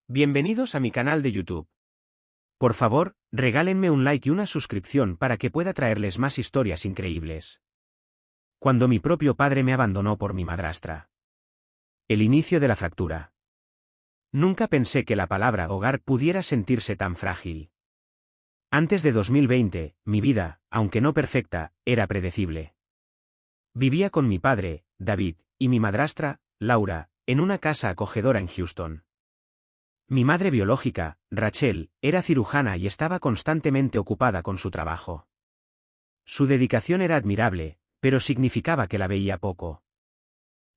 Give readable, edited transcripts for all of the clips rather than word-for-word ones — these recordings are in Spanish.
Bienvenidos a mi canal de YouTube. Por favor, regálenme un like y una suscripción para que pueda traerles más historias increíbles. Cuando mi propio padre me abandonó por mi madrastra. El inicio de la fractura. Nunca pensé que la palabra hogar pudiera sentirse tan frágil. Antes de 2020, mi vida, aunque no perfecta, era predecible. Vivía con mi padre, David, y mi madrastra, Laura, en una casa acogedora en Houston. Mi madre biológica, Rachel, era cirujana y estaba constantemente ocupada con su trabajo. Su dedicación era admirable, pero significaba que la veía poco.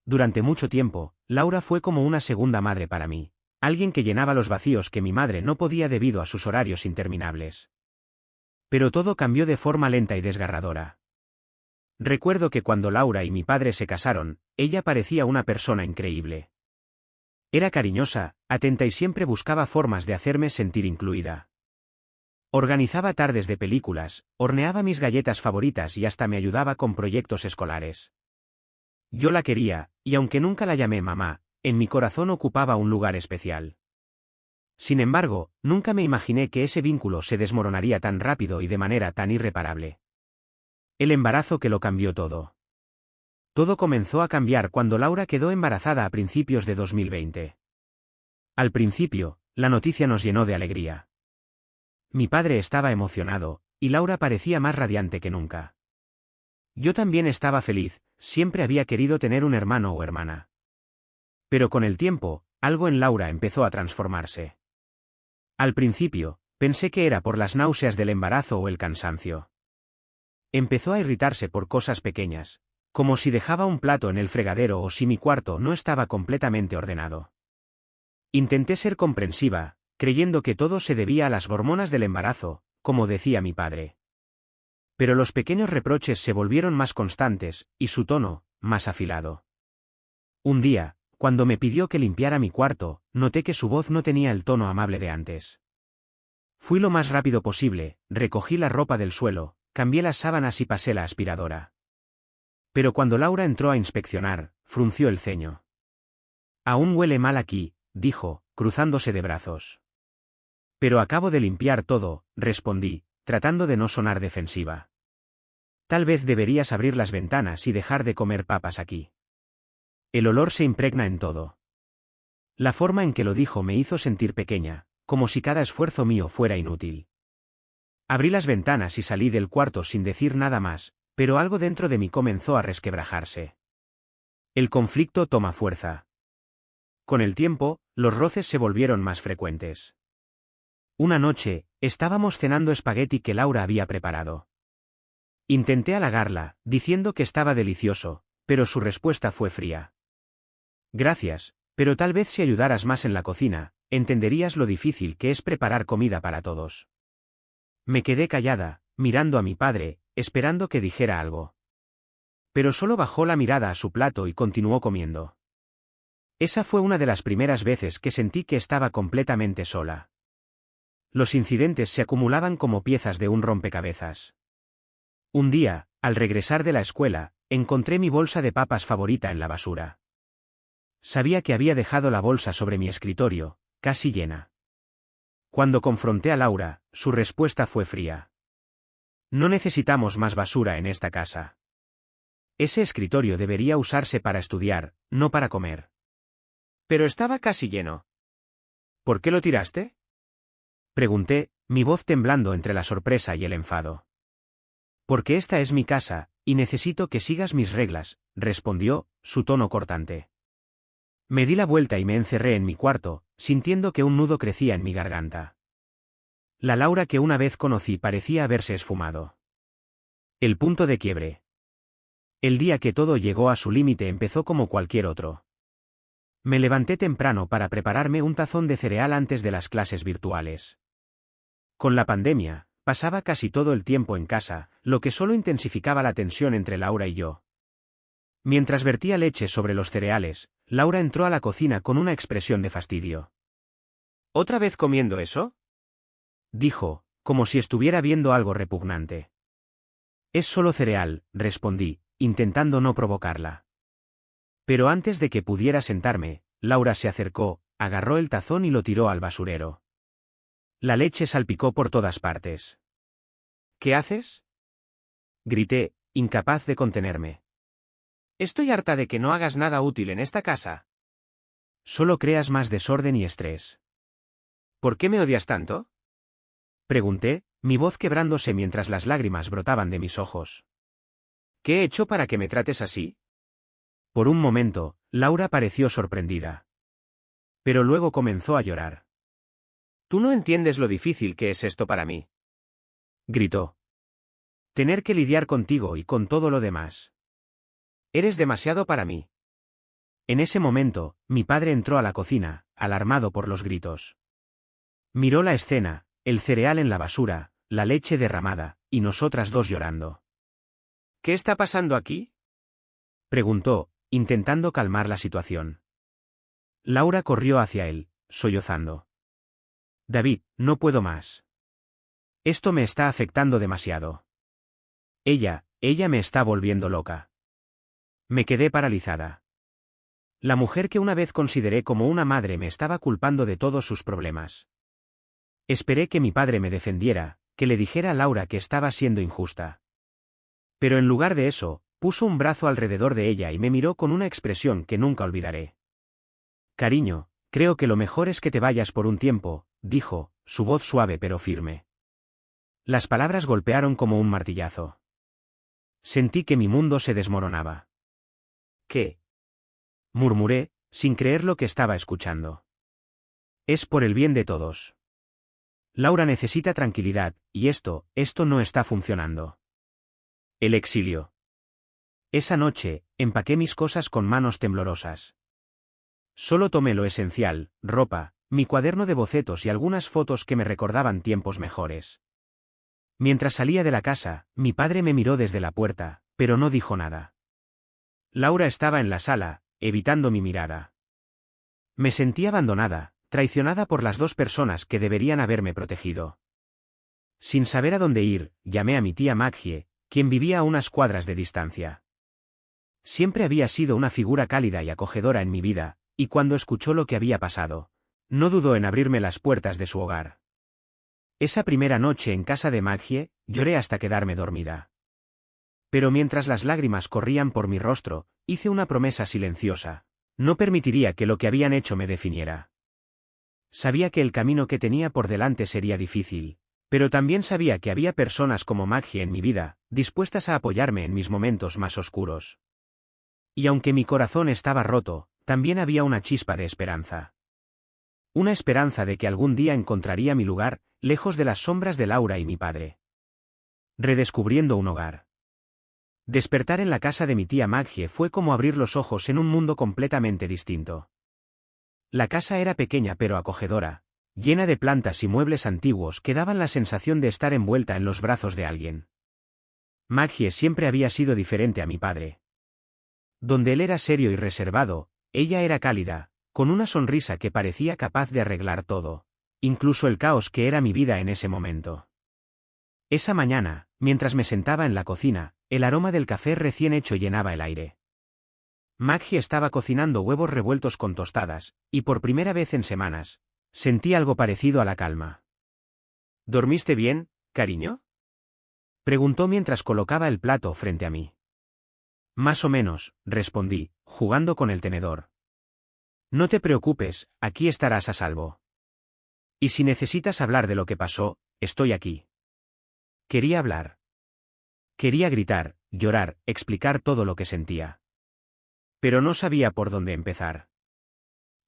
Durante mucho tiempo, Laura fue como una segunda madre para mí, alguien que llenaba los vacíos que mi madre no podía debido a sus horarios interminables. Pero todo cambió de forma lenta y desgarradora. Recuerdo que cuando Laura y mi padre se casaron, ella parecía una persona increíble. Era cariñosa, atenta y siempre buscaba formas de hacerme sentir incluida. Organizaba tardes de películas, horneaba mis galletas favoritas y hasta me ayudaba con proyectos escolares. Yo la quería, y aunque nunca la llamé mamá, en mi corazón ocupaba un lugar especial. Sin embargo, nunca me imaginé que ese vínculo se desmoronaría tan rápido y de manera tan irreparable. El embarazo que lo cambió todo. Todo comenzó a cambiar cuando Laura quedó embarazada a principios de 2020. Al principio, la noticia nos llenó de alegría. Mi padre estaba emocionado, y Laura parecía más radiante que nunca. Yo también estaba feliz, siempre había querido tener un hermano o hermana. Pero con el tiempo, algo en Laura empezó a transformarse. Al principio, pensé que era por las náuseas del embarazo o el cansancio. Empezó a irritarse por cosas pequeñas, como si dejaba un plato en el fregadero o si mi cuarto no estaba completamente ordenado. Intenté ser comprensiva, creyendo que todo se debía a las hormonas del embarazo, como decía mi padre. Pero los pequeños reproches se volvieron más constantes, y su tono, más afilado. Un día, cuando me pidió que limpiara mi cuarto, noté que su voz no tenía el tono amable de antes. Fui lo más rápido posible, recogí la ropa del suelo, cambié las sábanas y pasé la aspiradora. Pero cuando Laura entró a inspeccionar, frunció el ceño. «Aún huele mal aquí», dijo, cruzándose de brazos. «Pero acabo de limpiar todo», respondí, tratando de no sonar defensiva. «Tal vez deberías abrir las ventanas y dejar de comer papas aquí. El olor se impregna en todo». La forma en que lo dijo me hizo sentir pequeña, como si cada esfuerzo mío fuera inútil. Abrí las ventanas y salí del cuarto sin decir nada más, pero algo dentro de mí comenzó a resquebrajarse. El conflicto toma fuerza. Con el tiempo, los roces se volvieron más frecuentes. Una noche, estábamos cenando espagueti que Laura había preparado. Intenté halagarla, diciendo que estaba delicioso, pero su respuesta fue fría. «Gracias, pero tal vez si ayudaras más en la cocina, entenderías lo difícil que es preparar comida para todos». Me quedé callada, mirando a mi padre, esperando que dijera algo. Pero solo bajó la mirada a su plato y continuó comiendo. Esa fue una de las primeras veces que sentí que estaba completamente sola. Los incidentes se acumulaban como piezas de un rompecabezas. Un día, al regresar de la escuela, encontré mi bolsa de papas favorita en la basura. Sabía que había dejado la bolsa sobre mi escritorio, casi llena. Cuando confronté a Laura, su respuesta fue fría. «No necesitamos más basura en esta casa. Ese escritorio debería usarse para estudiar, no para comer». «Pero estaba casi lleno». «¿Por qué lo tiraste?», pregunté, mi voz temblando entre la sorpresa y el enfado. «Porque esta es mi casa, y necesito que sigas mis reglas», respondió, su tono cortante. Me di la vuelta y me encerré en mi cuarto, sintiendo que un nudo crecía en mi garganta. La Laura que una vez conocí parecía haberse esfumado. El punto de quiebre. El día que todo llegó a su límite empezó como cualquier otro. Me levanté temprano para prepararme un tazón de cereal antes de las clases virtuales. Con la pandemia, pasaba casi todo el tiempo en casa, lo que solo intensificaba la tensión entre Laura y yo. Mientras vertía leche sobre los cereales, Laura entró a la cocina con una expresión de fastidio. «¿Otra vez comiendo eso?», dijo, como si estuviera viendo algo repugnante. «Es solo cereal», respondí, intentando no provocarla. Pero antes de que pudiera sentarme, Laura se acercó, agarró el tazón y lo tiró al basurero. La leche salpicó por todas partes. ¿Qué haces? Grité, incapaz de contenerme. Estoy harta de que no hagas nada útil en esta casa. Solo creas más desorden y estrés. ¿Por qué me odias tanto? Pregunté, mi voz quebrándose mientras las lágrimas brotaban de mis ojos. ¿Qué he hecho para que me trates así? Por un momento, Laura pareció sorprendida. Pero luego comenzó a llorar. Tú no entiendes lo difícil que es esto para mí. Gritó. Tener que lidiar contigo y con todo lo demás. Eres demasiado para mí. En ese momento, mi padre entró a la cocina, alarmado por los gritos. Miró la escena, el cereal en la basura, la leche derramada, y nosotras dos llorando. ¿Qué está pasando aquí? Preguntó, intentando calmar la situación. Laura corrió hacia él, sollozando. David, no puedo más. Esto me está afectando demasiado. Ella me está volviendo loca. Me quedé paralizada. La mujer que una vez consideré como una madre me estaba culpando de todos sus problemas. Esperé que mi padre me defendiera, que le dijera a Laura que estaba siendo injusta. Pero en lugar de eso, puso un brazo alrededor de ella y me miró con una expresión que nunca olvidaré. Cariño, creo que lo mejor es que te vayas por un tiempo, dijo, su voz suave pero firme. Las palabras golpearon como un martillazo. Sentí que mi mundo se desmoronaba. ¿Qué? Murmuré, sin creer lo que estaba escuchando. Es por el bien de todos. Laura necesita tranquilidad, y esto no está funcionando. El exilio. Esa noche, empaqué mis cosas con manos temblorosas. Solo tomé lo esencial, ropa, mi cuaderno de bocetos y algunas fotos que me recordaban tiempos mejores. Mientras salía de la casa, mi padre me miró desde la puerta, pero no dijo nada. Laura estaba en la sala, evitando mi mirada. Me sentí abandonada, traicionada por las dos personas que deberían haberme protegido. Sin saber a dónde ir, llamé a mi tía Maggie, quien vivía a unas cuadras de distancia. Siempre había sido una figura cálida y acogedora en mi vida, y cuando escuchó lo que había pasado, no dudó en abrirme las puertas de su hogar. Esa primera noche en casa de Maggie, lloré hasta quedarme dormida. Pero mientras las lágrimas corrían por mi rostro, hice una promesa silenciosa. No permitiría que lo que habían hecho me definiera. Sabía que el camino que tenía por delante sería difícil, pero también sabía que había personas como Maggie en mi vida, dispuestas a apoyarme en mis momentos más oscuros. Y aunque mi corazón estaba roto, también había una chispa de esperanza. Una esperanza de que algún día encontraría mi lugar, lejos de las sombras de Laura y mi padre. Redescubriendo un hogar. Despertar en la casa de mi tía Maggie fue como abrir los ojos en un mundo completamente distinto. La casa era pequeña pero acogedora, llena de plantas y muebles antiguos que daban la sensación de estar envuelta en los brazos de alguien. Maggie siempre había sido diferente a mi padre. Donde él era serio y reservado, ella era cálida, con una sonrisa que parecía capaz de arreglar todo, incluso el caos que era mi vida en ese momento. Esa mañana, mientras me sentaba en la cocina, el aroma del café recién hecho llenaba el aire. Maggie estaba cocinando huevos revueltos con tostadas, y por primera vez en semanas, sentí algo parecido a la calma. ¿Dormiste bien, cariño? Preguntó mientras colocaba el plato frente a mí. Más o menos, respondí, jugando con el tenedor. No te preocupes, aquí estarás a salvo. Y si necesitas hablar de lo que pasó, estoy aquí. Quería hablar. Quería gritar, llorar, explicar todo lo que sentía. Pero no sabía por dónde empezar.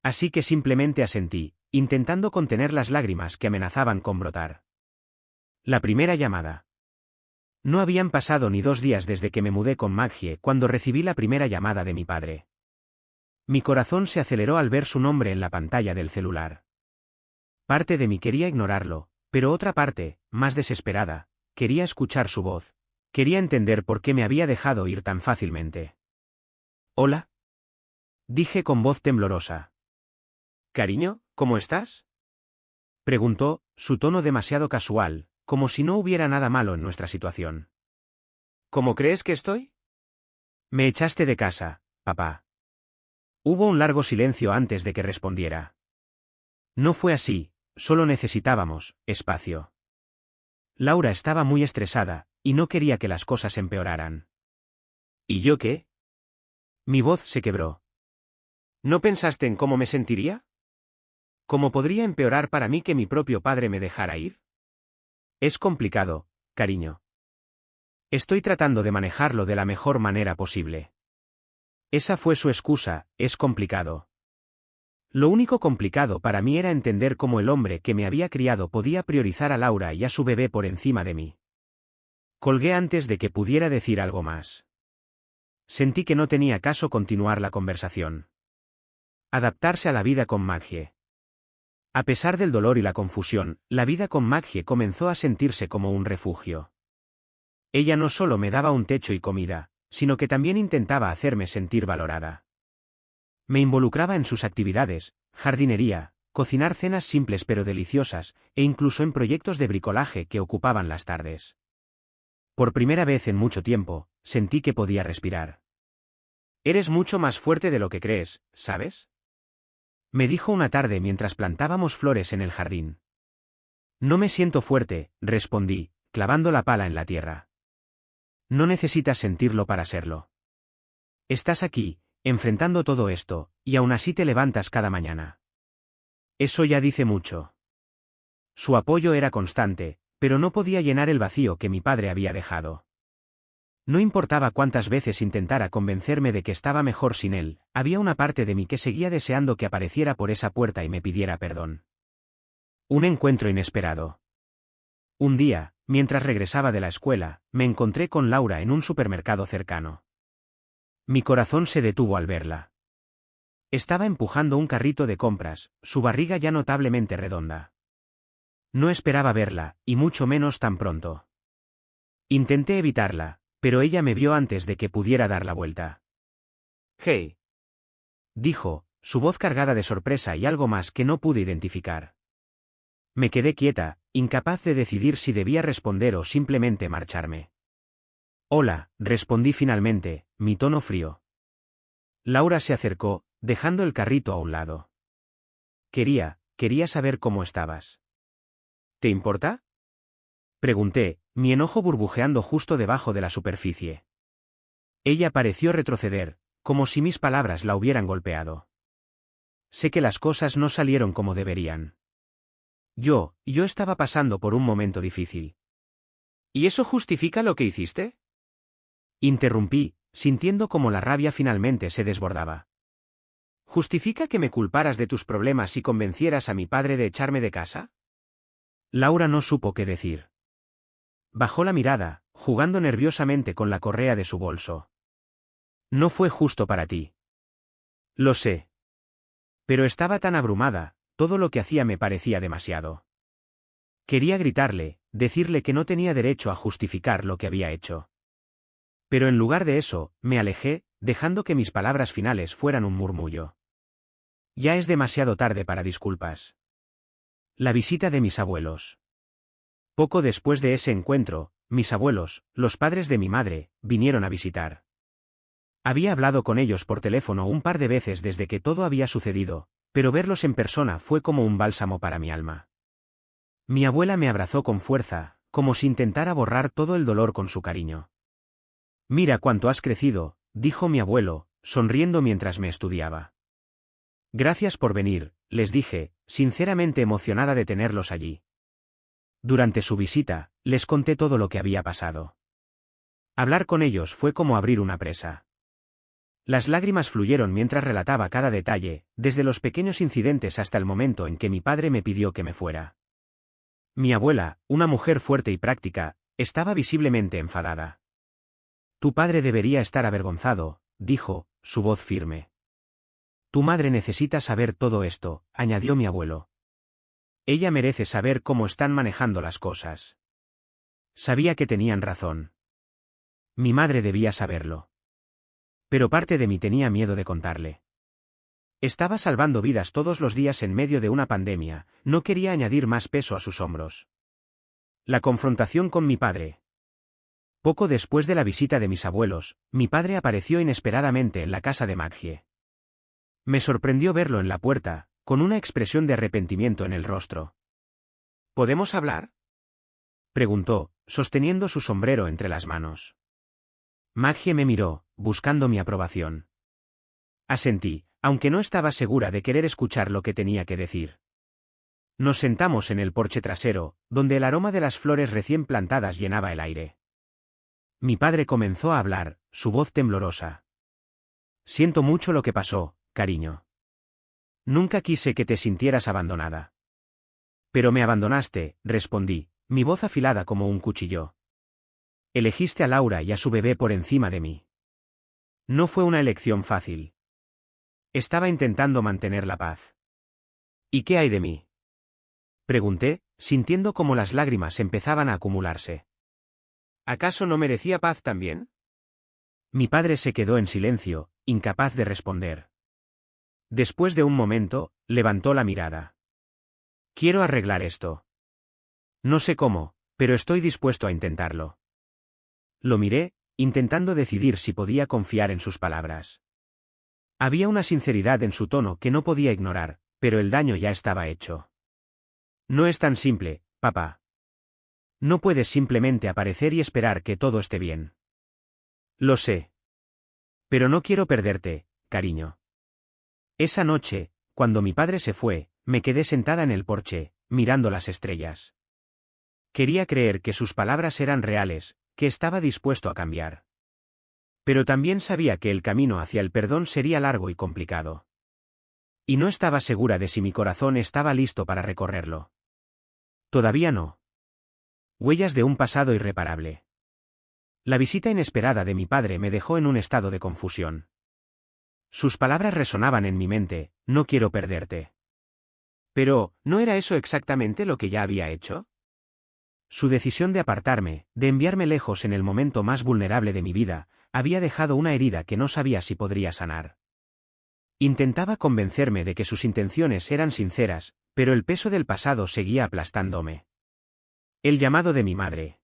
Así que simplemente asentí, intentando contener las lágrimas que amenazaban con brotar. La primera llamada. No habían pasado ni 2 días desde que me mudé con Maggie cuando recibí la primera llamada de mi padre. Mi corazón se aceleró al ver su nombre en la pantalla del celular. Parte de mí quería ignorarlo, pero otra parte, más desesperada, quería escuchar su voz. Quería entender por qué me había dejado ir tan fácilmente. «Hola», dije con voz temblorosa. «Cariño, ¿cómo estás?», preguntó, su tono demasiado casual, como si no hubiera nada malo en nuestra situación. «¿Cómo crees que estoy?». «Me echaste de casa, papá». Hubo un largo silencio antes de que respondiera. No fue así, solo necesitábamos espacio. Laura estaba muy estresada, y no quería que las cosas empeoraran. ¿Y yo qué? Mi voz se quebró. ¿No pensaste en cómo me sentiría? ¿Cómo podría empeorar para mí que mi propio padre me dejara ir? Es complicado, cariño. Estoy tratando de manejarlo de la mejor manera posible. Esa fue su excusa, es complicado. Lo único complicado para mí era entender cómo el hombre que me había criado podía priorizar a Laura y a su bebé por encima de mí. Colgué antes de que pudiera decir algo más. Sentí que no tenía caso continuar la conversación. Adaptarse a la vida con Maggie. A pesar del dolor y la confusión, la vida con Maggie comenzó a sentirse como un refugio. Ella no solo me daba un techo y comida, sino que también intentaba hacerme sentir valorada. Me involucraba en sus actividades, jardinería, cocinar cenas simples pero deliciosas, e incluso en proyectos de bricolaje que ocupaban las tardes. Por primera vez en mucho tiempo, sentí que podía respirar. Eres mucho más fuerte de lo que crees, ¿sabes? Me dijo una tarde mientras plantábamos flores en el jardín. No me siento fuerte, respondí, clavando la pala en la tierra. No necesitas sentirlo para serlo. Estás aquí, enfrentando todo esto, y aún así te levantas cada mañana. Eso ya dice mucho. Su apoyo era constante, pero no podía llenar el vacío que mi padre había dejado. No importaba cuántas veces intentara convencerme de que estaba mejor sin él, había una parte de mí que seguía deseando que apareciera por esa puerta y me pidiera perdón. Un encuentro inesperado. Un día, mientras regresaba de la escuela, me encontré con Laura en un supermercado cercano. Mi corazón se detuvo al verla. Estaba empujando un carrito de compras, su barriga ya notablemente redonda. No esperaba verla, y mucho menos tan pronto. Intenté evitarla, pero ella me vio antes de que pudiera dar la vuelta. Hey. Dijo, su voz cargada de sorpresa y algo más que no pude identificar. Me quedé quieta, incapaz de decidir si debía responder o simplemente marcharme. Hola, respondí finalmente, mi tono frío. Laura se acercó, dejando el carrito a un lado. Quería saber cómo estabas. ¿Te importa? Pregunté, mi enojo burbujeando justo debajo de la superficie. Ella pareció retroceder, como si mis palabras la hubieran golpeado. Sé que las cosas no salieron como deberían. Yo estaba pasando por un momento difícil. ¿Y eso justifica lo que hiciste? Interrumpí, sintiendo como la rabia finalmente se desbordaba. ¿Justifica que me culparas de tus problemas y convencieras a mi padre de echarme de casa? Laura no supo qué decir. Bajó la mirada, jugando nerviosamente con la correa de su bolso. No fue justo para ti. Lo sé. Pero estaba tan abrumada, todo lo que hacía me parecía demasiado. Quería gritarle, decirle que no tenía derecho a justificar lo que había hecho. Pero en lugar de eso, me alejé, dejando que mis palabras finales fueran un murmullo. Ya es demasiado tarde para disculpas. La visita de mis abuelos. Poco después de ese encuentro, mis abuelos, los padres de mi madre, vinieron a visitar. Había hablado con ellos por teléfono un par de veces desde que todo había sucedido, pero verlos en persona fue como un bálsamo para mi alma. Mi abuela me abrazó con fuerza, como si intentara borrar todo el dolor con su cariño. Mira cuánto has crecido, dijo mi abuelo, sonriendo mientras me estudiaba. Gracias por venir, les dije, sinceramente emocionada de tenerlos allí. Durante su visita, les conté todo lo que había pasado. Hablar con ellos fue como abrir una presa. Las lágrimas fluyeron mientras relataba cada detalle, desde los pequeños incidentes hasta el momento en que mi padre me pidió que me fuera. Mi abuela, una mujer fuerte y práctica, estaba visiblemente enfadada. Tu padre debería estar avergonzado, dijo, su voz firme. Tu madre necesita saber todo esto, añadió mi abuelo. Ella merece saber cómo están manejando las cosas. Sabía que tenían razón. Mi madre debía saberlo. Pero parte de mí tenía miedo de contarle. Estaba salvando vidas todos los días en medio de una pandemia, no quería añadir más peso a sus hombros. La confrontación con mi padre. Poco después de la visita de mis abuelos, mi padre apareció inesperadamente en la casa de Maggie. Me sorprendió verlo en la puerta, con una expresión de arrepentimiento en el rostro. ¿Podemos hablar?, preguntó, sosteniendo su sombrero entre las manos. Maggie me miró, buscando mi aprobación. Asentí, aunque no estaba segura de querer escuchar lo que tenía que decir. Nos sentamos en el porche trasero, donde el aroma de las flores recién plantadas llenaba el aire. Mi padre comenzó a hablar, su voz temblorosa. Siento mucho lo que pasó, cariño. Nunca quise que te sintieras abandonada. Pero me abandonaste, respondí, mi voz afilada como un cuchillo. Elegiste a Laura y a su bebé por encima de mí. No fue una elección fácil. Estaba intentando mantener la paz. ¿Y qué hay de mí?, pregunté, sintiendo como las lágrimas empezaban a acumularse. ¿Acaso no merecía paz también? Mi padre se quedó en silencio, incapaz de responder. Después de un momento, levantó la mirada. Quiero arreglar esto. No sé cómo, pero estoy dispuesto a intentarlo. Lo miré, intentando decidir si podía confiar en sus palabras. Había una sinceridad en su tono que no podía ignorar, pero el daño ya estaba hecho. No es tan simple, papá. No puedes simplemente aparecer y esperar que todo esté bien. Lo sé. Pero no quiero perderte, cariño. Esa noche, cuando mi padre se fue, me quedé sentada en el porche, mirando las estrellas. Quería creer que sus palabras eran reales, que estaba dispuesto a cambiar. Pero también sabía que el camino hacia el perdón sería largo y complicado. Y no estaba segura de si mi corazón estaba listo para recorrerlo. Todavía no. Huellas de un pasado irreparable. La visita inesperada de mi padre me dejó en un estado de confusión. Sus palabras resonaban en mi mente, no quiero perderte. Pero, ¿no era eso exactamente lo que ya había hecho? Su decisión de apartarme, de enviarme lejos en el momento más vulnerable de mi vida, había dejado una herida que no sabía si podría sanar. Intentaba convencerme de que sus intenciones eran sinceras, pero el peso del pasado seguía aplastándome. El llamado de mi madre.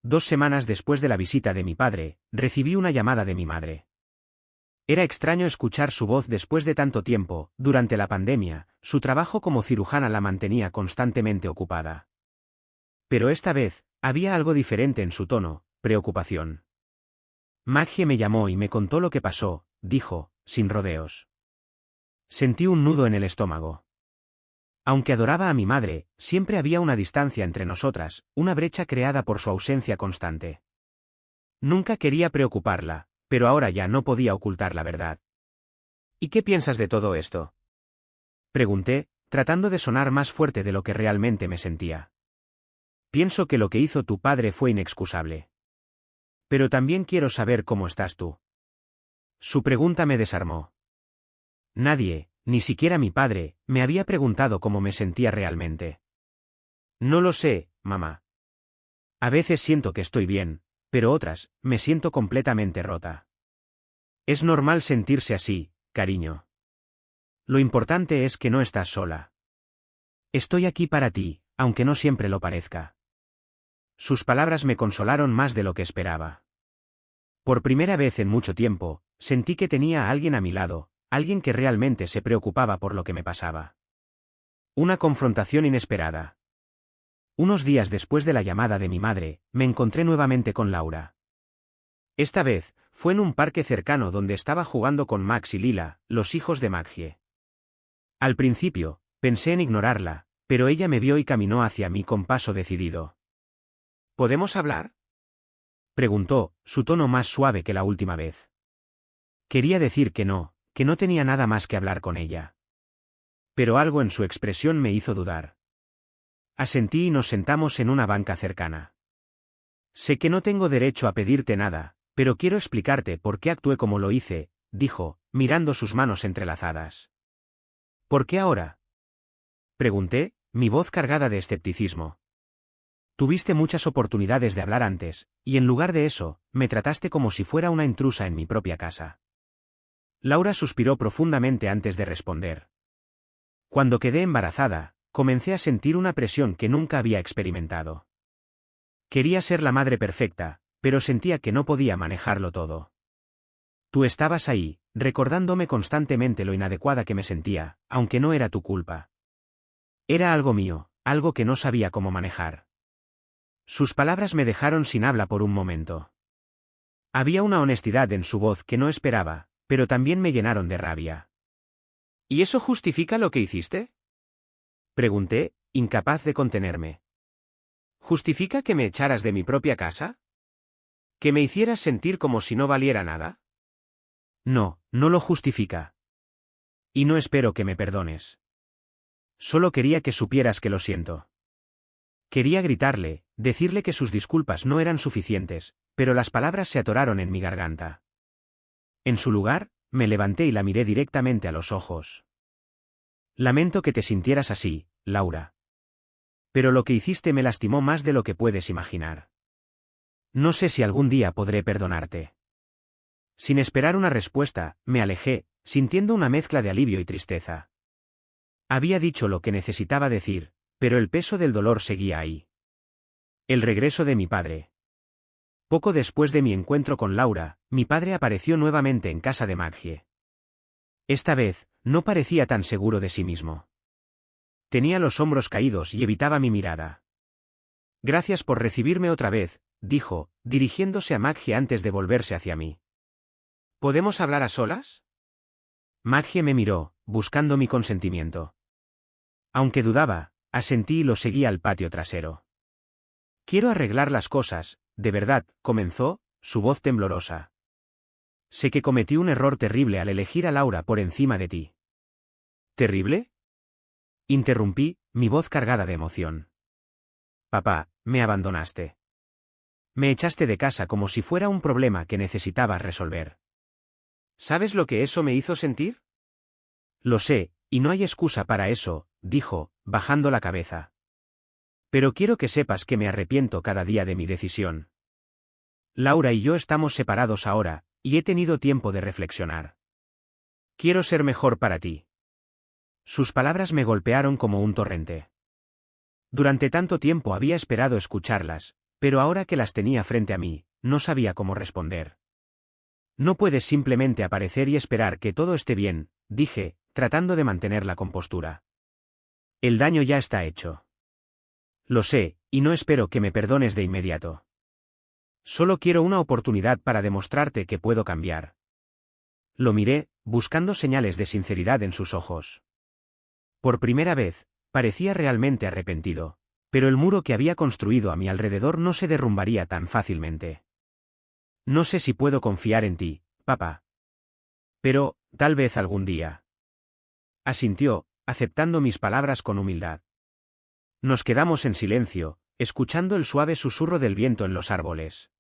2 semanas después de la visita de mi padre, recibí una llamada de mi madre. Era extraño escuchar su voz después de tanto tiempo. Durante la pandemia, su trabajo como cirujana la mantenía constantemente ocupada. Pero esta vez, había algo diferente en su tono, preocupación. Maggie me llamó y me contó lo que pasó, dijo, sin rodeos. Sentí un nudo en el estómago. Aunque adoraba a mi madre, siempre había una distancia entre nosotras, una brecha creada por su ausencia constante. Nunca quería preocuparla, pero ahora ya no podía ocultar la verdad. ¿Y qué piensas de todo esto?, pregunté, tratando de sonar más fuerte de lo que realmente me sentía. Pienso que lo que hizo tu padre fue inexcusable. Pero también quiero saber cómo estás tú. Su pregunta me desarmó. Nadie, ni siquiera mi padre, me había preguntado cómo me sentía realmente. No lo sé, mamá. A veces siento que estoy bien, pero otras, me siento completamente rota. Es normal sentirse así, cariño. Lo importante es que no estás sola. Estoy aquí para ti, aunque no siempre lo parezca. Sus palabras me consolaron más de lo que esperaba. Por primera vez en mucho tiempo, sentí que tenía a alguien a mi lado, alguien que realmente se preocupaba por lo que me pasaba. Una confrontación inesperada. Unos días después de la llamada de mi madre, me encontré nuevamente con Laura. Esta vez, fue en un parque cercano donde estaba jugando con Max y Lila, los hijos de Maggie. Al principio, pensé en ignorarla, pero ella me vio y caminó hacia mí con paso decidido. ¿Podemos hablar?, preguntó, su tono más suave que la última vez. Quería decir que no tenía nada más que hablar con ella. Pero algo en su expresión me hizo dudar. Asentí y nos sentamos en una banca cercana. Sé que no tengo derecho a pedirte nada, pero quiero explicarte por qué actué como lo hice, dijo, mirando sus manos entrelazadas. ¿Por qué ahora?, pregunté, mi voz cargada de escepticismo. Tuviste muchas oportunidades de hablar antes, y en lugar de eso, me trataste como si fuera una intrusa en mi propia casa. Laura suspiró profundamente antes de responder. Cuando quedé embarazada, comencé a sentir una presión que nunca había experimentado. Quería ser la madre perfecta, pero sentía que no podía manejarlo todo. Tú estabas ahí, recordándome constantemente lo inadecuada que me sentía, aunque no era tu culpa. Era algo mío, algo que no sabía cómo manejar. Sus palabras me dejaron sin habla por un momento. Había una honestidad en su voz que no esperaba, pero también me llenaron de rabia. ¿Y eso justifica lo que hiciste?, pregunté, incapaz de contenerme. ¿Justifica que me echaras de mi propia casa? ¿Que me hicieras sentir como si no valiera nada? No, no lo justifica. Y no espero que me perdones. Solo quería que supieras que lo siento. Quería gritarle, decirle que sus disculpas no eran suficientes, pero las palabras se atoraron en mi garganta. En su lugar, me levanté y la miré directamente a los ojos. Lamento que te sintieras así, Laura. Pero lo que hiciste me lastimó más de lo que puedes imaginar. No sé si algún día podré perdonarte. Sin esperar una respuesta, me alejé, sintiendo una mezcla de alivio y tristeza. Había dicho lo que necesitaba decir, pero el peso del dolor seguía ahí. El regreso de mi padre. Poco después de mi encuentro con Laura, mi padre apareció nuevamente en casa de Maggie. Esta vez, no parecía tan seguro de sí mismo. Tenía los hombros caídos y evitaba mi mirada. Gracias por recibirme otra vez, dijo, dirigiéndose a Maggie antes de volverse hacia mí. ¿Podemos hablar a solas? Maggie me miró, buscando mi consentimiento. Aunque dudaba, asentí y lo seguí al patio trasero. Quiero arreglar las cosas, de verdad, comenzó, su voz temblorosa. Sé que cometí un error terrible al elegir a Laura por encima de ti. ¿Terrible? Interrumpí, mi voz cargada de emoción. Papá, me abandonaste. Me echaste de casa como si fuera un problema que necesitabas resolver. ¿Sabes lo que eso me hizo sentir? Lo sé, y no hay excusa para eso, dijo, bajando la cabeza. Pero quiero que sepas que me arrepiento cada día de mi decisión. Laura y yo estamos separados ahora, y he tenido tiempo de reflexionar. Quiero ser mejor para ti. Sus palabras me golpearon como un torrente. Durante tanto tiempo había esperado escucharlas, pero ahora que las tenía frente a mí, no sabía cómo responder. No puedes simplemente aparecer y esperar que todo esté bien, dije, tratando de mantener la compostura. El daño ya está hecho. Lo sé, y no espero que me perdones de inmediato. Solo quiero una oportunidad para demostrarte que puedo cambiar. Lo miré, buscando señales de sinceridad en sus ojos. Por primera vez, parecía realmente arrepentido, pero el muro que había construido a mi alrededor no se derrumbaría tan fácilmente. No sé si puedo confiar en ti, papá. Pero, tal vez algún día. Asintió, aceptando mis palabras con humildad. Nos quedamos en silencio, escuchando el suave susurro del viento en los árboles.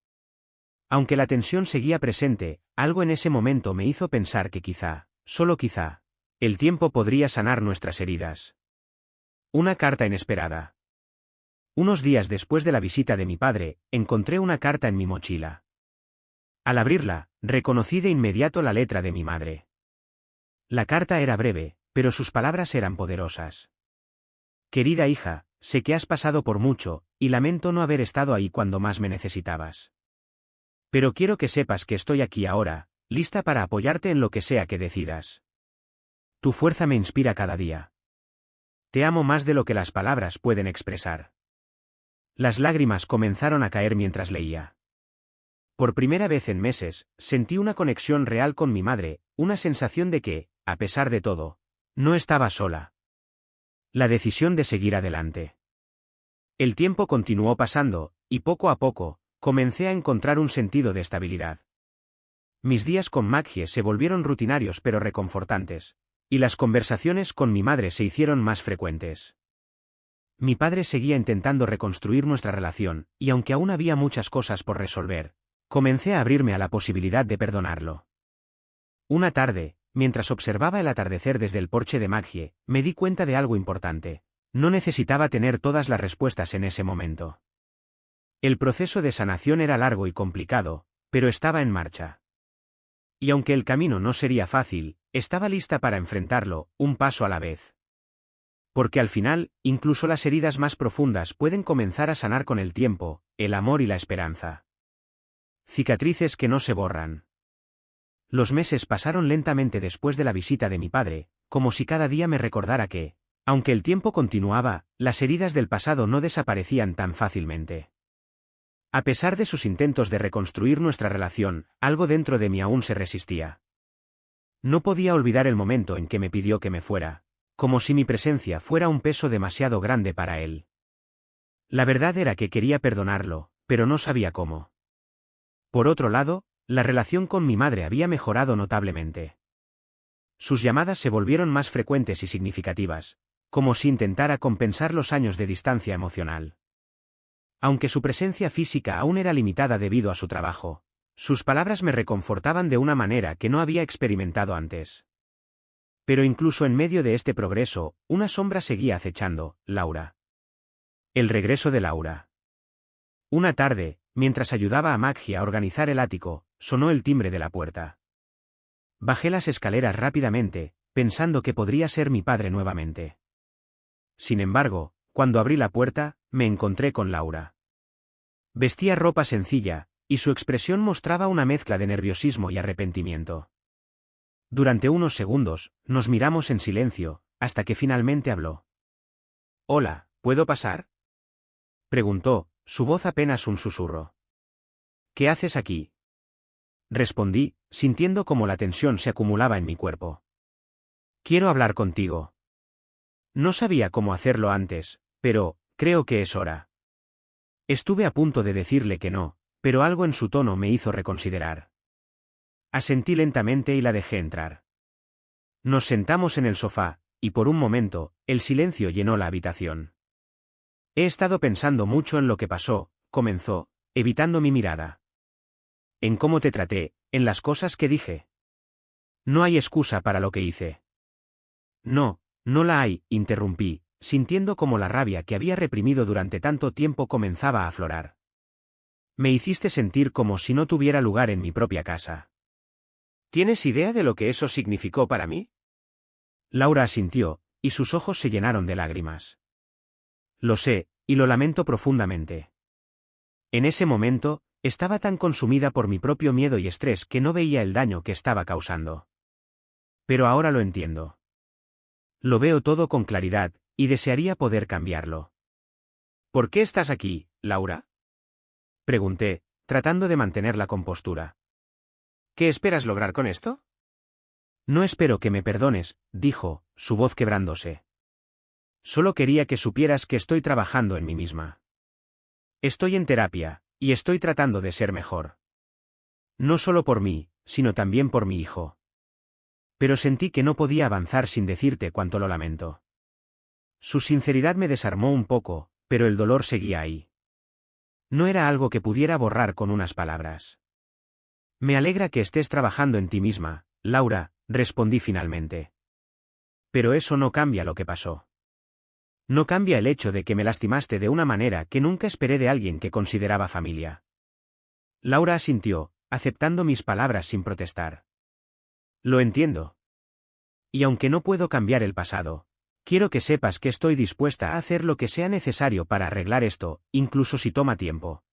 Aunque la tensión seguía presente, algo en ese momento me hizo pensar que quizá, solo quizá, el tiempo podría sanar nuestras heridas. Una carta inesperada. Unos días después de la visita de mi padre, encontré una carta en mi mochila. Al abrirla, reconocí de inmediato la letra de mi madre. La carta era breve, pero sus palabras eran poderosas. Querida hija, sé que has pasado por mucho, y lamento no haber estado ahí cuando más me necesitabas. Pero quiero que sepas que estoy aquí ahora, lista para apoyarte en lo que sea que decidas. Tu fuerza me inspira cada día. Te amo más de lo que las palabras pueden expresar. Las lágrimas comenzaron a caer mientras leía. Por primera vez en meses, sentí una conexión real con mi madre, una sensación de que, a pesar de todo, no estaba sola. La decisión de seguir adelante. El tiempo continuó pasando, y poco a poco, comencé a encontrar un sentido de estabilidad. Mis días con Maggie se volvieron rutinarios pero reconfortantes, y las conversaciones con mi madre se hicieron más frecuentes. Mi padre seguía intentando reconstruir nuestra relación, y aunque aún había muchas cosas por resolver, comencé a abrirme a la posibilidad de perdonarlo. Una tarde, mientras observaba el atardecer desde el porche de Maggie, me di cuenta de algo importante. No necesitaba tener todas las respuestas en ese momento. El proceso de sanación era largo y complicado, pero estaba en marcha. Y aunque el camino no sería fácil, estaba lista para enfrentarlo, un paso a la vez. Porque al final, incluso las heridas más profundas pueden comenzar a sanar con el tiempo, el amor y la esperanza. Cicatrices que no se borran. Los meses pasaron lentamente después de la visita de mi padre, como si cada día me recordara que, aunque el tiempo continuaba, las heridas del pasado no desaparecían tan fácilmente. A pesar de sus intentos de reconstruir nuestra relación, algo dentro de mí aún se resistía. No podía olvidar el momento en que me pidió que me fuera, como si mi presencia fuera un peso demasiado grande para él. La verdad era que quería perdonarlo, pero no sabía cómo. Por otro lado, la relación con mi madre había mejorado notablemente. Sus llamadas se volvieron más frecuentes y significativas, como si intentara compensar los años de distancia emocional. Aunque su presencia física aún era limitada debido a su trabajo, sus palabras me reconfortaban de una manera que no había experimentado antes. Pero incluso en medio de este progreso, una sombra seguía acechando: Laura. El regreso de Laura. Una tarde, mientras ayudaba a Maggie a organizar el ático, sonó el timbre de la puerta. Bajé las escaleras rápidamente, pensando que podría ser mi padre nuevamente. Sin embargo, cuando abrí la puerta, me encontré con Laura. Vestía ropa sencilla, y su expresión mostraba una mezcla de nerviosismo y arrepentimiento. Durante unos segundos, nos miramos en silencio, hasta que finalmente habló. «Hola, ¿puedo pasar?», preguntó, su voz apenas un susurro. «¿Qué haces aquí?», respondí, sintiendo cómo la tensión se acumulaba en mi cuerpo. «Quiero hablar contigo». No sabía cómo hacerlo antes, pero creo que es hora. Estuve a punto de decirle que no, pero algo en su tono me hizo reconsiderar. Asentí lentamente y la dejé entrar. Nos sentamos en el sofá, y por un momento, el silencio llenó la habitación. «He estado pensando mucho en lo que pasó», comenzó, evitando mi mirada. «En cómo te traté, en las cosas que dije. No hay excusa para lo que hice». «No, no la hay», interrumpí, sintiendo como la rabia que había reprimido durante tanto tiempo comenzaba a aflorar. «Me hiciste sentir como si no tuviera lugar en mi propia casa». «¿Tienes idea de lo que eso significó para mí?». Laura asintió, y sus ojos se llenaron de lágrimas. «Lo sé, y lo lamento profundamente». En ese momento, estaba tan consumida por mi propio miedo y estrés que no veía el daño que estaba causando. Pero ahora lo entiendo. Lo veo todo con claridad, y desearía poder cambiarlo. «¿Por qué estás aquí, Laura?», pregunté, tratando de mantener la compostura. «¿Qué esperas lograr con esto?». «No espero que me perdones», dijo, su voz quebrándose. «Solo quería que supieras que estoy trabajando en mí misma. Estoy en terapia, y estoy tratando de ser mejor. No solo por mí, sino también por mi hijo». Pero sentí que no podía avanzar sin decirte cuánto lo lamento. Su sinceridad me desarmó un poco, pero el dolor seguía ahí. No era algo que pudiera borrar con unas palabras. «Me alegra que estés trabajando en ti misma, Laura», respondí finalmente. «Pero eso no cambia lo que pasó. No cambia el hecho de que me lastimaste de una manera que nunca esperé de alguien que consideraba familia». Laura asintió, aceptando mis palabras sin protestar. «Lo entiendo. Y aunque no puedo cambiar el pasado, quiero que sepas que estoy dispuesta a hacer lo que sea necesario para arreglar esto, incluso si toma tiempo».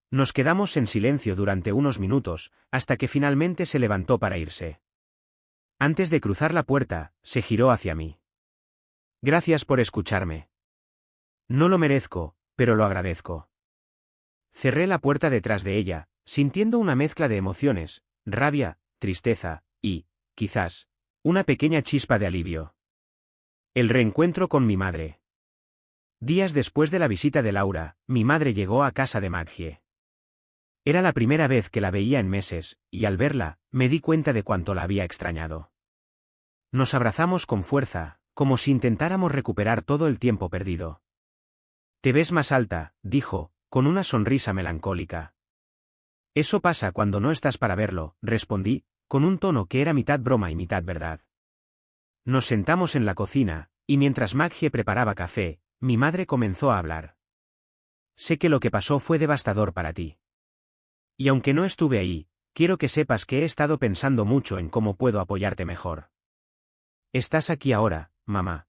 Nos quedamos en silencio durante unos minutos, hasta que finalmente se levantó para irse. Antes de cruzar la puerta, se giró hacia mí. «Gracias por escucharme. No lo merezco, pero lo agradezco». Cerré la puerta detrás de ella, sintiendo una mezcla de emociones: rabia, tristeza, y, quizás, una pequeña chispa de alivio. El reencuentro con mi madre. Días después de la visita de Laura, mi madre llegó a casa de Maggie. Era la primera vez que la veía en meses, y al verla, me di cuenta de cuánto la había extrañado. Nos abrazamos con fuerza, como si intentáramos recuperar todo el tiempo perdido. «Te ves más alta», dijo, con una sonrisa melancólica. «Eso pasa cuando no estás para verlo», respondí, con un tono que era mitad broma y mitad verdad. Nos sentamos en la cocina, y mientras Maggie preparaba café, mi madre comenzó a hablar. «Sé que lo que pasó fue devastador para ti. Y aunque no estuve ahí, quiero que sepas que he estado pensando mucho en cómo puedo apoyarte mejor. Estás aquí ahora, mamá.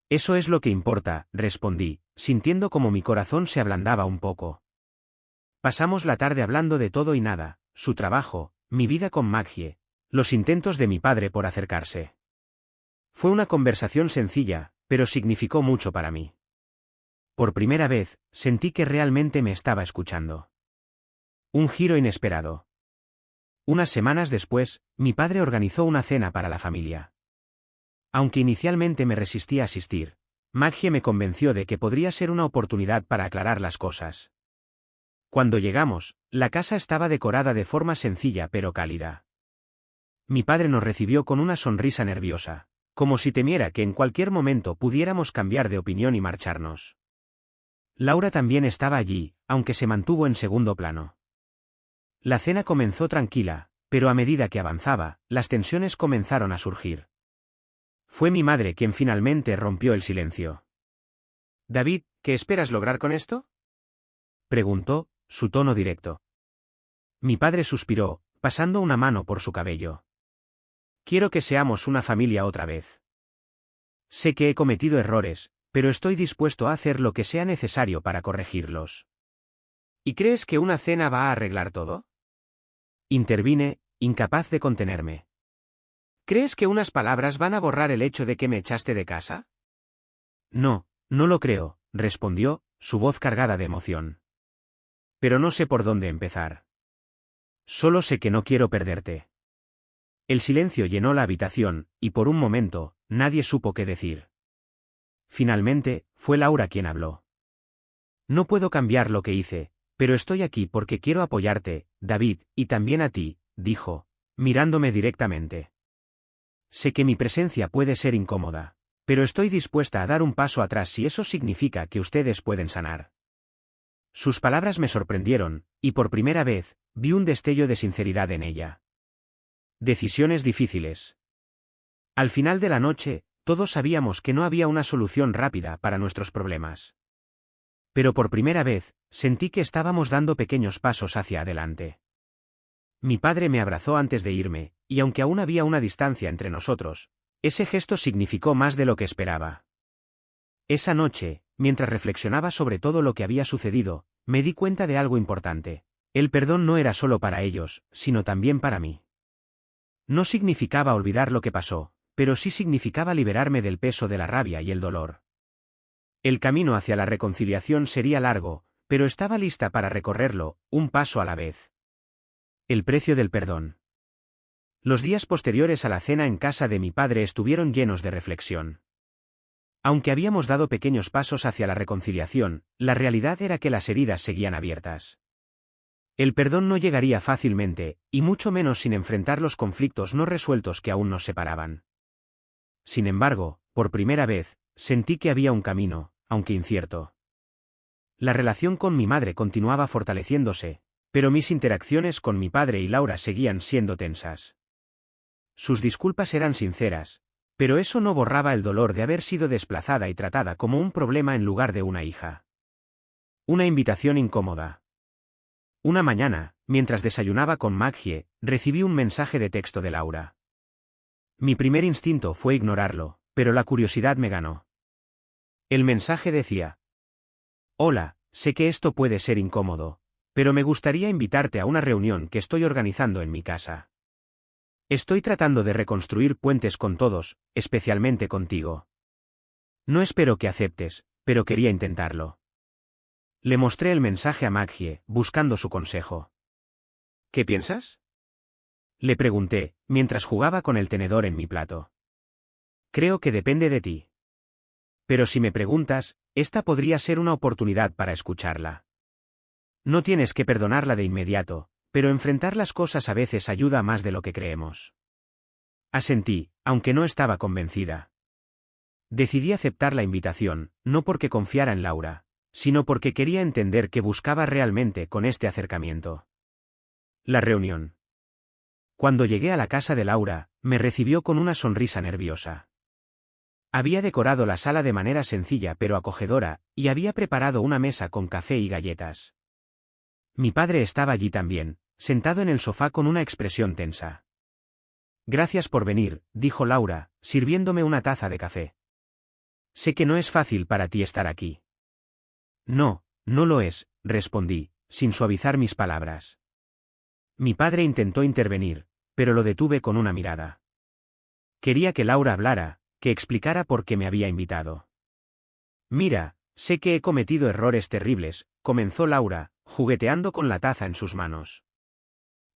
Eso es lo que importa», respondí, sintiendo como mi corazón se ablandaba un poco. Pasamos la tarde hablando de todo y nada: su trabajo, mi vida con Maggie, los intentos de mi padre por acercarse. Fue una conversación sencilla, pero significó mucho para mí. Por primera vez, sentí que realmente me estaba escuchando. Un giro inesperado. Unas semanas después, mi padre organizó una cena para la familia. Aunque inicialmente me resistí a asistir, Maggie me convenció de que podría ser una oportunidad para aclarar las cosas. Cuando llegamos, la casa estaba decorada de forma sencilla pero cálida. Mi padre nos recibió con una sonrisa nerviosa, como si temiera que en cualquier momento pudiéramos cambiar de opinión y marcharnos. Laura también estaba allí, aunque se mantuvo en segundo plano. La cena comenzó tranquila, pero a medida que avanzaba, las tensiones comenzaron a surgir. Fue mi madre quien finalmente rompió el silencio. «David, ¿qué esperas lograr con esto?», preguntó, su tono directo. Mi padre suspiró, pasando una mano por su cabello. «Quiero que seamos una familia otra vez. Sé que he cometido errores, pero estoy dispuesto a hacer lo que sea necesario para corregirlos». «¿Y crees que una cena va a arreglar todo?», intervine, incapaz de contenerme. «¿Crees que unas palabras van a borrar el hecho de que me echaste de casa?». «No, no lo creo», respondió, su voz cargada de emoción. «Pero no sé por dónde empezar. Solo sé que no quiero perderte». El silencio llenó la habitación, y por un momento, nadie supo qué decir. Finalmente, fue Laura quien habló. «No puedo cambiar lo que hice, pero estoy aquí porque quiero apoyarte, David, y también a ti», dijo, mirándome directamente. «Sé que mi presencia puede ser incómoda, pero estoy dispuesta a dar un paso atrás si eso significa que ustedes pueden sanar». Sus palabras me sorprendieron, y por primera vez, vi un destello de sinceridad en ella. Decisiones difíciles. Al final de la noche, todos sabíamos que no había una solución rápida para nuestros problemas. Pero por primera vez, sentí que estábamos dando pequeños pasos hacia adelante. Mi padre me abrazó antes de irme, y aunque aún había una distancia entre nosotros, ese gesto significó más de lo que esperaba. Esa noche, mientras reflexionaba sobre todo lo que había sucedido, me di cuenta de algo importante. El perdón no era solo para ellos, sino también para mí. No significaba olvidar lo que pasó, pero sí significaba liberarme del peso de la rabia y el dolor. El camino hacia la reconciliación sería largo, pero estaba lista para recorrerlo, un paso a la vez. El precio del perdón. Los días posteriores a la cena en casa de mi padre estuvieron llenos de reflexión. Aunque habíamos dado pequeños pasos hacia la reconciliación, la realidad era que las heridas seguían abiertas. El perdón no llegaría fácilmente, y mucho menos sin enfrentar los conflictos no resueltos que aún nos separaban. Sin embargo, por primera vez, sentí que había un camino, aunque incierto. La relación con mi madre continuaba fortaleciéndose, pero mis interacciones con mi padre y Laura seguían siendo tensas. Sus disculpas eran sinceras, pero eso no borraba el dolor de haber sido desplazada y tratada como un problema en lugar de una hija. Una invitación incómoda. Una mañana, mientras desayunaba con Maggie, recibí un mensaje de texto de Laura. Mi primer instinto fue ignorarlo, pero la curiosidad me ganó. El mensaje decía: «Hola, sé que esto puede ser incómodo, pero me gustaría invitarte a una reunión que estoy organizando en mi casa. Estoy tratando de reconstruir puentes con todos, especialmente contigo. No espero que aceptes, pero quería intentarlo». Le mostré el mensaje a Maggie, buscando su consejo. «¿Qué piensas?», le pregunté, mientras jugaba con el tenedor en mi plato. «Creo que depende de ti. Pero si me preguntas, esta podría ser una oportunidad para escucharla. No tienes que perdonarla de inmediato, pero enfrentar las cosas a veces ayuda más de lo que creemos». Asentí, aunque no estaba convencida. Decidí aceptar la invitación, no porque confiara en Laura, sino porque quería entender qué buscaba realmente con este acercamiento. La reunión. Cuando llegué a la casa de Laura, me recibió con una sonrisa nerviosa. Había decorado la sala de manera sencilla pero acogedora, y había preparado una mesa con café y galletas. Mi padre estaba allí también, sentado en el sofá con una expresión tensa. «Gracias por venir», dijo Laura, sirviéndome una taza de café. «Sé que no es fácil para ti estar aquí». «No, no lo es», respondí, sin suavizar mis palabras. Mi padre intentó intervenir, pero lo detuve con una mirada. Quería que Laura hablara, que explicara por qué me había invitado. Mira, sé que he cometido errores terribles, comenzó Laura, jugueteando con la taza en sus manos.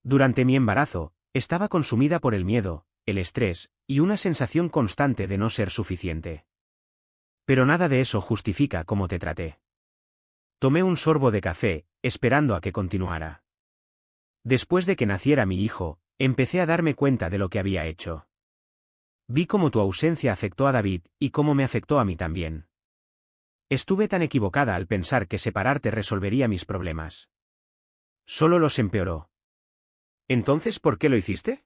Durante mi embarazo, estaba consumida por el miedo, el estrés, y una sensación constante de no ser suficiente. Pero nada de eso justifica cómo te traté. Tomé un sorbo de café, esperando a que continuara. Después de que naciera mi hijo, empecé a darme cuenta de lo que había hecho. Vi cómo tu ausencia afectó a David, y cómo me afectó a mí también. Estuve tan equivocada al pensar que separarte resolvería mis problemas. Solo los empeoró. ¿Entonces por qué lo hiciste?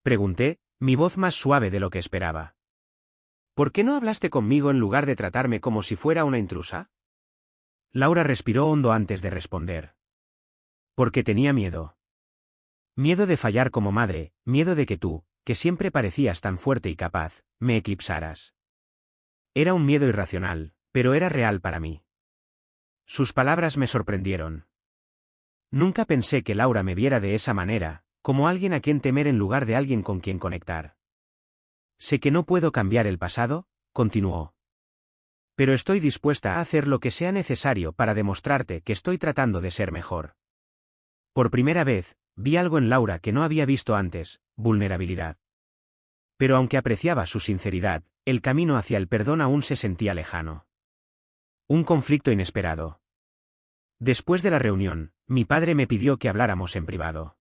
Pregunté, mi voz más suave de lo que esperaba. ¿Por qué no hablaste conmigo en lugar de tratarme como si fuera una intrusa? Laura respiró hondo antes de responder. Porque tenía miedo. Miedo de fallar como madre, miedo de que tú, que siempre parecías tan fuerte y capaz, me eclipsaras. Era un miedo irracional, pero era real para mí. Sus palabras me sorprendieron. Nunca pensé que Laura me viera de esa manera, como alguien a quien temer en lugar de alguien con quien conectar. Sé que no puedo cambiar el pasado, continuó. Pero estoy dispuesta a hacer lo que sea necesario para demostrarte que estoy tratando de ser mejor. Por primera vez, vi algo en Laura que no había visto antes, vulnerabilidad. Pero aunque apreciaba su sinceridad, el camino hacia el perdón aún se sentía lejano. Un conflicto inesperado. Después de la reunión, mi padre me pidió que habláramos en privado.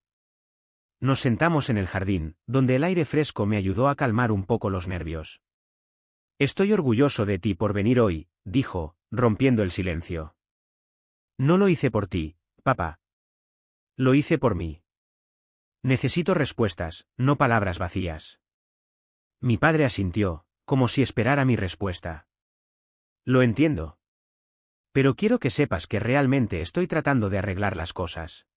Nos sentamos en el jardín, donde el aire fresco me ayudó a calmar un poco los nervios. Estoy orgulloso de ti por venir hoy, dijo, rompiendo el silencio. No lo hice por ti, papá. Lo hice por mí. Necesito respuestas, no palabras vacías. Mi padre asintió, como si esperara mi respuesta. Lo entiendo. Pero quiero que sepas que realmente estoy tratando de arreglar las cosas.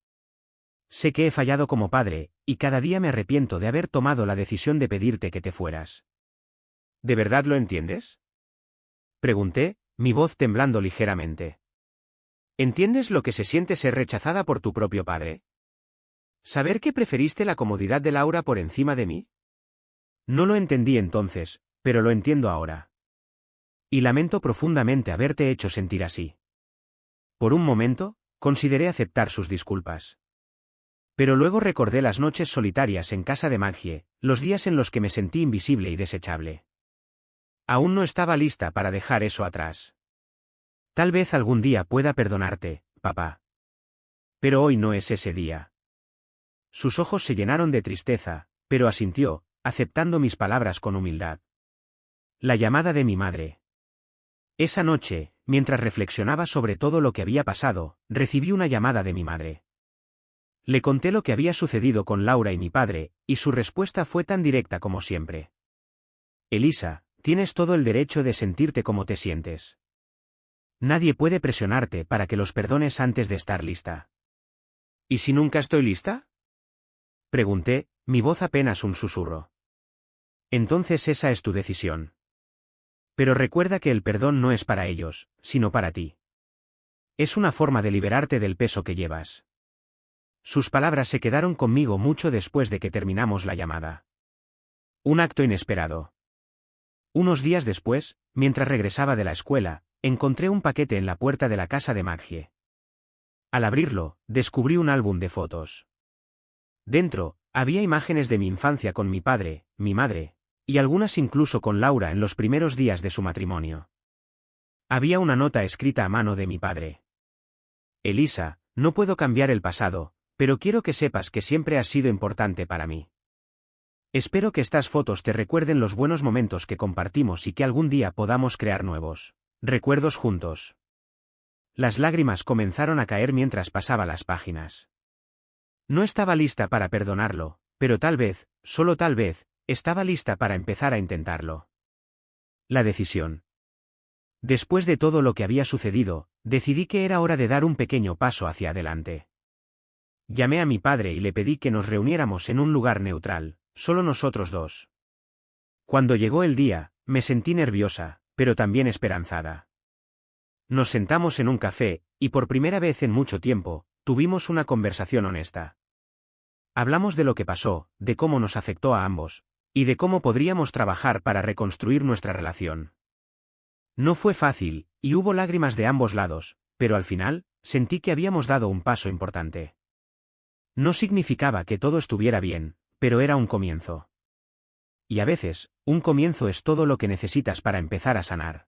Sé que he fallado como padre, y cada día me arrepiento de haber tomado la decisión de pedirte que te fueras. ¿De verdad lo entiendes? Pregunté, mi voz temblando ligeramente. ¿Entiendes lo que se siente ser rechazada por tu propio padre? ¿Saber que preferiste la comodidad de Laura por encima de mí? No lo entendí entonces, pero lo entiendo ahora. Y lamento profundamente haberte hecho sentir así. Por un momento, consideré aceptar sus disculpas. Pero luego recordé las noches solitarias en casa de Maggie, los días en los que me sentí invisible y desechable. Aún no estaba lista para dejar eso atrás. Tal vez algún día pueda perdonarte, papá. Pero hoy no es ese día. Sus ojos se llenaron de tristeza, pero asintió, aceptando mis palabras con humildad. La llamada de mi madre. Esa noche, mientras reflexionaba sobre todo lo que había pasado, recibí una llamada de mi madre. Le conté lo que había sucedido con Laura y mi padre, y su respuesta fue tan directa como siempre. Elisa, tienes todo el derecho de sentirte como te sientes. Nadie puede presionarte para que los perdones antes de estar lista. ¿Y si nunca estoy lista? Pregunté, mi voz apenas un susurro. Entonces esa es tu decisión. Pero recuerda que el perdón no es para ellos, sino para ti. Es una forma de liberarte del peso que llevas. Sus palabras se quedaron conmigo mucho después de que terminamos la llamada. Un acto inesperado. Unos días después, mientras regresaba de la escuela, encontré un paquete en la puerta de la casa de Maggie. Al abrirlo, descubrí un álbum de fotos. Dentro, había imágenes de mi infancia con mi padre, mi madre, y algunas incluso con Laura en los primeros días de su matrimonio. Había una nota escrita a mano de mi padre. Elisa, no puedo cambiar el pasado, pero quiero que sepas que siempre has sido importante para mí. Espero que estas fotos te recuerden los buenos momentos que compartimos y que algún día podamos crear nuevos recuerdos juntos. Las lágrimas comenzaron a caer mientras pasaba las páginas. No estaba lista para perdonarlo, pero tal vez, solo tal vez, estaba lista para empezar a intentarlo. La decisión. Después de todo lo que había sucedido, decidí que era hora de dar un pequeño paso hacia adelante. Llamé a mi padre y le pedí que nos reuniéramos en un lugar neutral, solo nosotros dos. Cuando llegó el día, me sentí nerviosa, pero también esperanzada. Nos sentamos en un café, y por primera vez en mucho tiempo, tuvimos una conversación honesta. Hablamos de lo que pasó, de cómo nos afectó a ambos, y de cómo podríamos trabajar para reconstruir nuestra relación. No fue fácil, y hubo lágrimas de ambos lados, pero al final, sentí que habíamos dado un paso importante. No significaba que todo estuviera bien, pero era un comienzo. Y a veces, un comienzo es todo lo que necesitas para empezar a sanar.